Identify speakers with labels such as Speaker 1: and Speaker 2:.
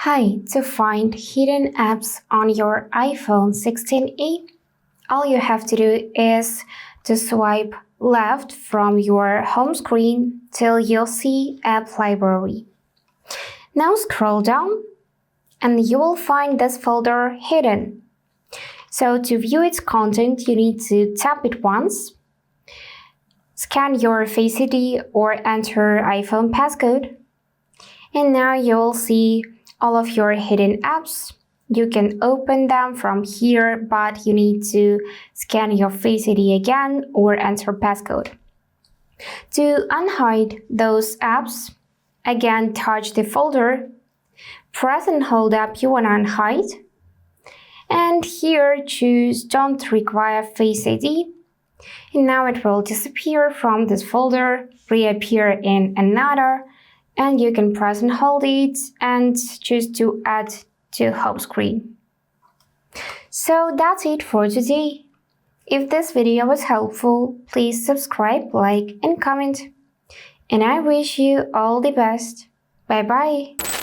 Speaker 1: Hi, to find hidden apps on your iPhone 16e, all you have to do is to swipe left from your home screen till you'll see App Library. Now scroll down and you will find this folder hidden. So to view its content, you need to tap it once, scan your Face ID or enter iPhone passcode, and now you'll see all of your hidden apps. You can open them from here, but you need to scan your Face ID again or enter passcode. To unhide those apps, again touch the folder, press and hold up you want to unhide, and here choose Don't Require Face ID. And now it will disappear from this folder, reappear in another, and you can press and hold it and choose to add to home screen. So that's it for today. If this video was helpful, please subscribe, like and comment. And I wish you all the best. Bye bye.